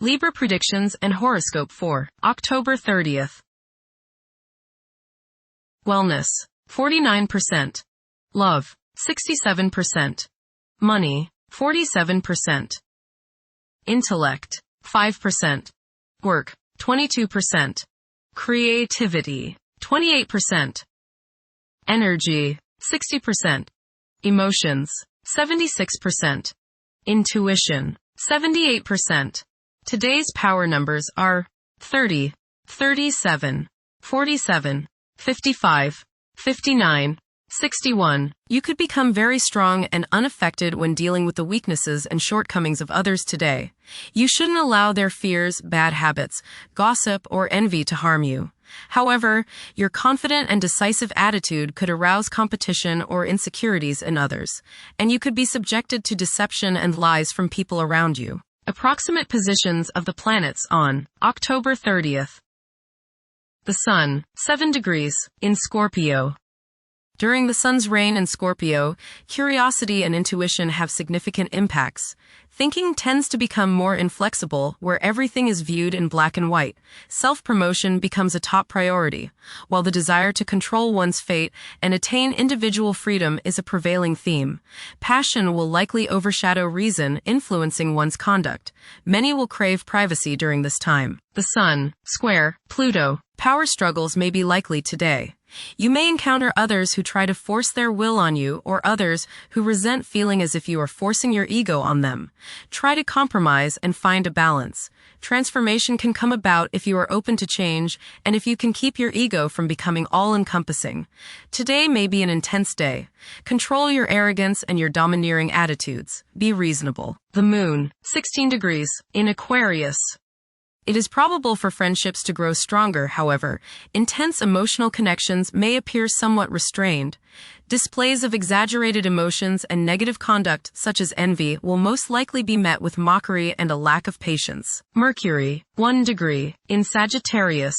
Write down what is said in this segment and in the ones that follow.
Libra predictions and horoscope for October 30th. Wellness, 49%. Love, 67%. Money, 47%. Intellect, 5%. Work, 22%. Creativity, 28%. Energy, 60%. Emotions, 76%. Intuition, 78%. Today's power numbers are 30, 37, 47, 55, 59, 61. You could become very strong and unaffected when dealing with the weaknesses and shortcomings of others today. You shouldn't allow their fears, bad habits, gossip, or envy to harm you. However, your confident and decisive attitude could arouse competition or insecurities in others, and you could be subjected to deception and lies from people around you. Approximate positions of the planets on October 30th. The Sun, 7 degrees, in Scorpio. During the Sun's reign in Scorpio, curiosity and intuition have significant impacts. Thinking tends to become more inflexible, where everything is viewed in black and white. Self-promotion becomes a top priority, while the desire to control one's fate and attain individual freedom is a prevailing theme. Passion will likely overshadow reason, influencing one's conduct. Many will crave privacy during this time. The Sun, square, Pluto. Power struggles may be likely today. You may encounter others who try to force their will on you, or others who resent feeling as if you are forcing your ego on them. Try to compromise and find a balance. Transformation can come about if you are open to change and if you can keep your ego from becoming all-encompassing. Today may be an intense day. Control your arrogance and your domineering attitudes. Be reasonable. The Moon, 16 degrees, in Aquarius. It is probable for friendships to grow stronger, however. Intense emotional connections may appear somewhat restrained. Displays of exaggerated emotions and negative conduct, such as envy, will most likely be met with mockery and a lack of patience. Mercury, 1 degree, in Sagittarius.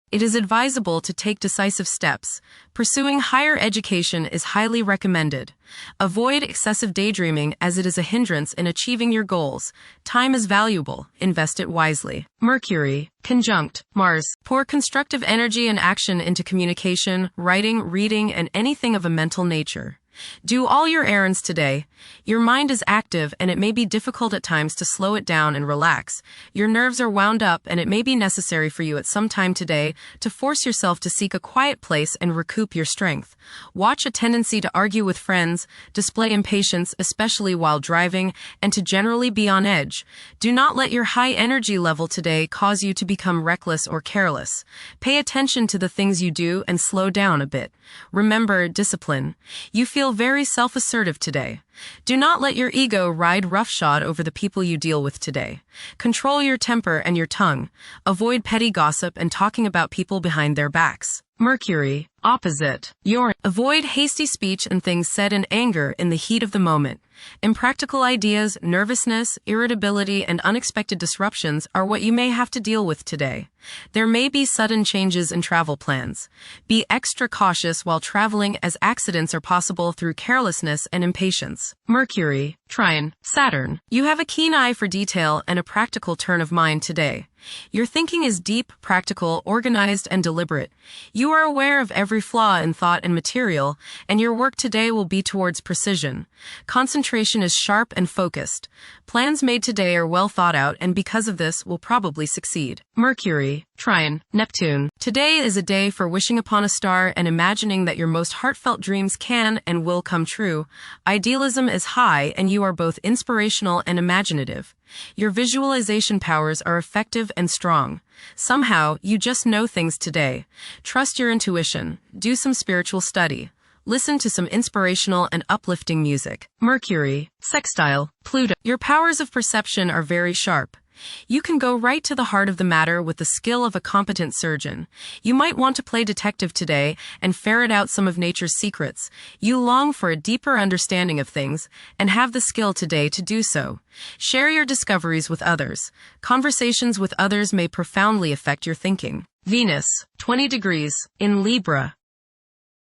It is advisable to take decisive steps. Pursuing higher education is highly recommended. Avoid excessive daydreaming as it is a hindrance in achieving your goals. Time is valuable. Invest it wisely. Mercury, conjunct Mars. Pour constructive energy and action into communication, writing, reading, and anything of a mental nature. Do all your errands today. Your mind is active and it may be difficult at times to slow it down and relax. Your nerves are wound up and it may be necessary for you at some time today to force yourself to seek a quiet place and recoup your strength. Watch a tendency to argue with friends, display impatience, especially while driving, and to generally be on edge. Do not let your high energy level today cause you to become reckless or careless. Pay attention to the things you do and slow down a bit. Remember discipline. You feel very self-assertive today. Do not let your ego ride roughshod over the people you deal with today. Control your temper and your tongue. Avoid petty gossip and talking about people behind their backs. Mercury, opposite Uranus. Avoid hasty speech and things said in anger in the heat of the moment. Impractical ideas, nervousness, irritability, and unexpected disruptions are what you may have to deal with today. There may be sudden changes in travel plans. Be extra cautious while traveling as accidents are possible through carelessness and impatience. Mercury, trine Saturn. You have a keen eye for detail and a practical turn of mind today. Your thinking is deep, practical, organized, and deliberate. You are aware of every flaw in thought and material, and your work today will be towards precision. Concentration is sharp and focused. Plans made today are well thought out and because of this will probably succeed. Mercury, trine Neptune. Today is a day for wishing upon a star and imagining that your most heartfelt dreams can and will come true. Idealism is high and you are both inspirational and imaginative. Your visualization powers are effective and strong. Somehow, you just know things today. Trust your intuition. Do some spiritual study. Listen to some inspirational and uplifting music. Mercury, sextile Pluto. Your powers of perception are very sharp. You can go right to the heart of the matter with the skill of a competent surgeon. You might want to play detective today and ferret out some of nature's secrets. You long for a deeper understanding of things and have the skill today to do so. Share your discoveries with others. Conversations with others may profoundly affect your thinking. Venus, 20 degrees, in Libra.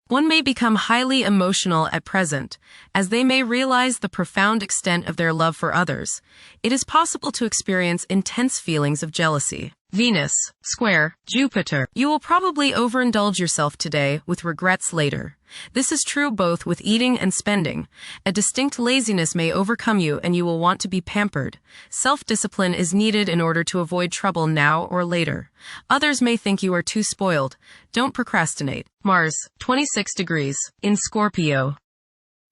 One may become highly emotional at present, as they may realize the profound extent of their love for others. It is possible to experience intense feelings of jealousy. Venus, square, Jupiter. You will probably overindulge yourself today with regrets later. This is true both with eating and spending. A distinct laziness may overcome you and you will want to be pampered. Self-discipline is needed in order to avoid trouble now or later. Others may think you are too spoiled. Don't procrastinate. Mars, 26 degrees, in Scorpio.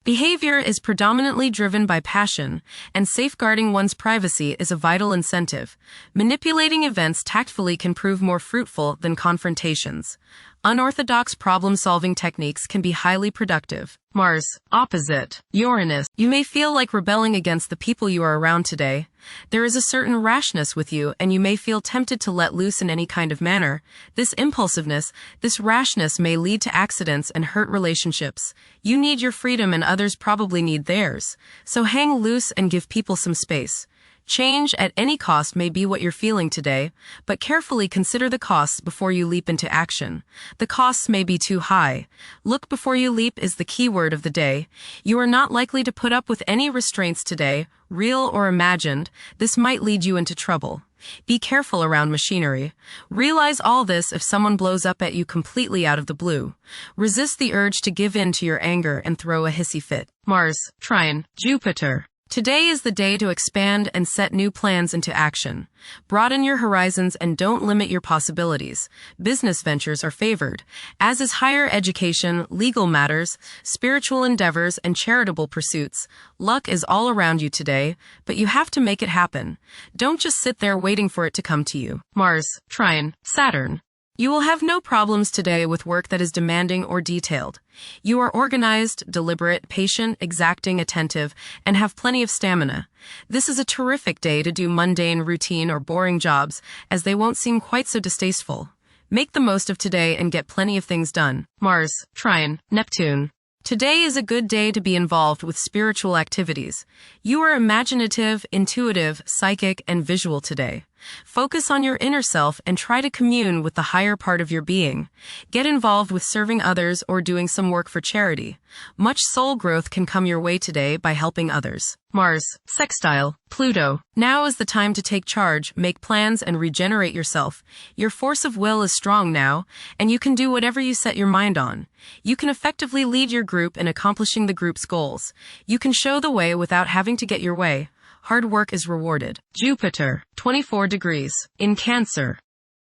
Behavior is predominantly driven by passion, and safeguarding one's privacy is a vital incentive. Manipulating events tactfully can prove more fruitful than confrontations. Unorthodox problem-solving techniques can be highly productive. Mars, opposite, Uranus. You may feel like rebelling against the people you are around today. There is a certain rashness with you, and you may feel tempted to let loose in any kind of manner. This impulsiveness, this rashness may lead to accidents and hurt relationships. You need your freedom and others probably need theirs. So hang loose and give people some space. Change at any cost may be what you're feeling today, but carefully consider the costs before you leap into action. The costs may be too high. Look before you leap is the key word of the day. You are not likely to put up with any restraints today, real or imagined. This might lead you into trouble. Be careful around machinery. Realize all this if someone blows up at you completely out of the blue. Resist the urge to give in to your anger and throw a hissy fit. Mars, trine, Jupiter. Today is the day to expand and set new plans into action. Broaden your horizons and don't limit your possibilities. Business ventures are favored, as is higher education, legal matters, spiritual endeavors, and charitable pursuits. Luck is all around you today, but you have to make it happen. Don't just sit there waiting for it to come to you. Mars, trine, Saturn. You will have no problems today with work that is demanding or detailed. You are organized, deliberate, patient, exacting, attentive, and have plenty of stamina. This is a terrific day to do mundane, routine, or boring jobs, as they won't seem quite so distasteful. Make the most of today and get plenty of things done. Mars, trine, Neptune. Today is a good day to be involved with spiritual activities. You are imaginative, intuitive, psychic, and visual today. Focus on your inner self and try to commune with the higher part of your being. Get involved with serving others or doing some work for charity. Much soul growth can come your way today by helping others. Mars, sextile, Pluto. Now is the time to take charge, make plans, and regenerate yourself. Your force of will is strong now, and you can do whatever you set your mind on. You can effectively lead your group in accomplishing the group's goals. You can show the way without having to get your way. Hard work is rewarded. Jupiter, 24 degrees, in Cancer.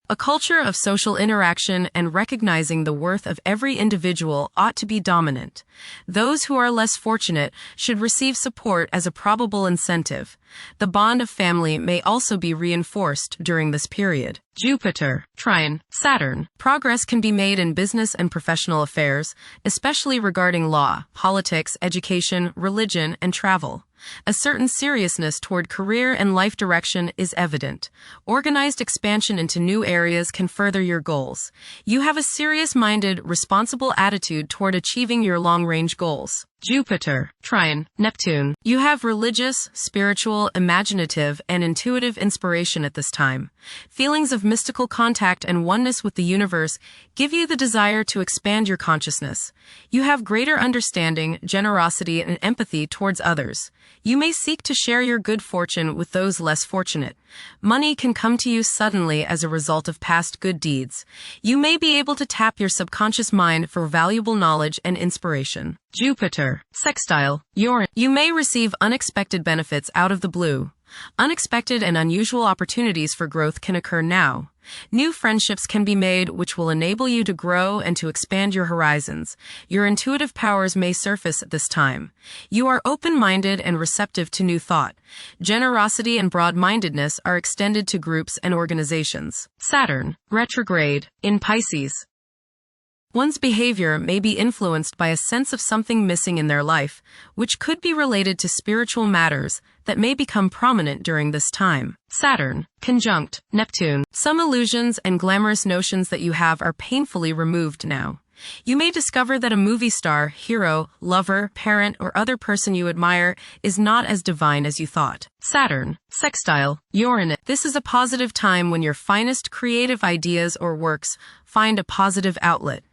A culture of social interaction and recognizing the worth of every individual ought to be dominant. Those who are less fortunate should receive support as a probable incentive. The bond of family may also be reinforced during this period. Jupiter, trine, Saturn. Progress can be made in business and professional affairs, especially regarding law, politics, education, religion, and travel. A certain seriousness toward career and life direction is evident. Organized expansion into new areas can further your goals. You have a serious-minded, responsible attitude toward achieving your long-range goals. Jupiter, trine, Neptune. You have religious, spiritual, imaginative, and intuitive inspiration at this time. Feelings of mystical contact and oneness with the universe give you the desire to expand your consciousness. You have greater understanding, generosity, and empathy towards others. You may seek to share your good fortune with those less fortunate. Money can come to you suddenly as a result of past good deeds. You may be able to tap your subconscious mind for valuable knowledge and inspiration. Jupiter, sextile, Uranus. You may receive unexpected benefits out of the blue. Unexpected and unusual opportunities for growth can occur now. New friendships can be made which will enable you to grow and to expand your horizons. Your intuitive powers may surface at this time. You are open-minded and receptive to new thought. Generosity and broad-mindedness are extended to groups and organizations. Saturn, retrograde, in Pisces. One's behavior may be influenced by a sense of something missing in their life, which could be related to spiritual matters that may become prominent during this time. Saturn, conjunct Neptune. Some illusions and glamorous notions that you have are painfully removed now. You may discover that a movie star, hero, lover, parent, or other person you admire is not as divine as you thought. Saturn, sextile, Uranus. This is a positive time when your finest creative ideas or works find a positive outlet.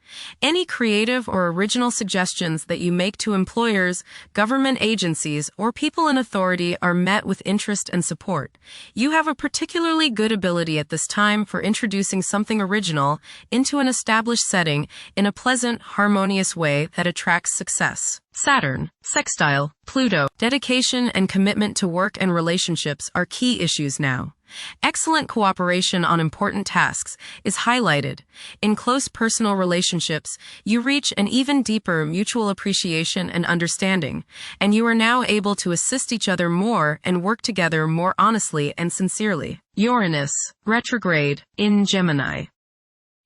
Any creative or original suggestions that you make to employers, government agencies, or people in authority are met with interest and support. You have a particularly good ability at this time for introducing something original into an established setting in a pleasant, harmonious way that attracts success. Saturn, sextile, Pluto. Dedication and commitment to work and relationships are key issues now. Excellent cooperation on important tasks is highlighted. In close personal relationships, you reach an even deeper mutual appreciation and understanding, and you are now able to assist each other more and work together more honestly and sincerely. Uranus, retrograde, in Gemini.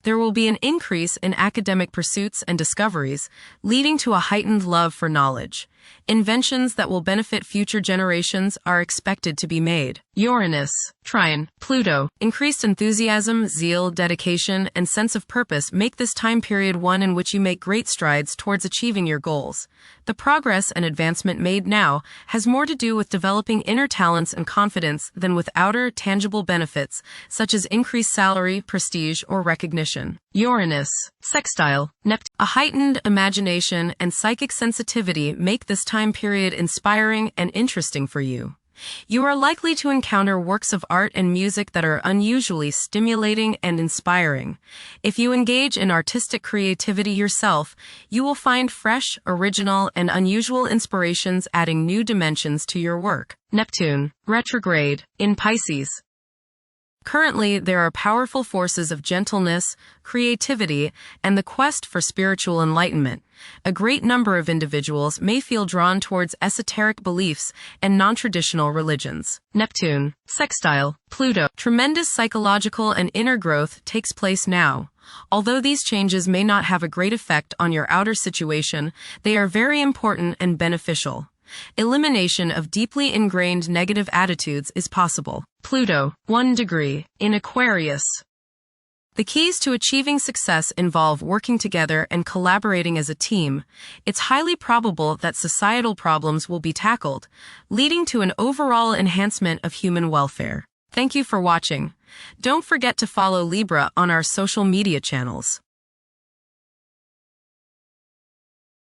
There will be an increase in academic pursuits and discoveries, leading to a heightened love for knowledge. Inventions that will benefit future generations are expected to be made. Uranus, trine, Pluto. Increased enthusiasm, zeal, dedication, and sense of purpose make this time period one in which you make great strides towards achieving your goals. The progress and advancement made now has more to do with developing inner talents and confidence than with outer, tangible benefits, such as increased salary, prestige, or recognition. Uranus, sextile, Neptune. A heightened imagination and psychic sensitivity make this time period inspiring and interesting for you. You are likely to encounter works of art and music that are unusually stimulating and inspiring. If you engage in artistic creativity yourself, you will find fresh, original, and unusual inspirations adding new dimensions to your work. Neptune, retrograde, in Pisces. Currently, there are powerful forces of gentleness, creativity, and the quest for spiritual enlightenment. A great number of individuals may feel drawn towards esoteric beliefs and non-traditional religions. Neptune, sextile, Pluto. Tremendous psychological and inner growth takes place now. Although these changes may not have a great effect on your outer situation, they are very important and beneficial. Elimination of deeply ingrained negative attitudes is possible. Pluto, 1 degree, in Aquarius. The keys to achieving success involve working together and collaborating as a team. It's highly probable that societal problems will be tackled, leading to an overall enhancement of human welfare. Thank you for watching. Don't forget to follow Libra on our social media channels.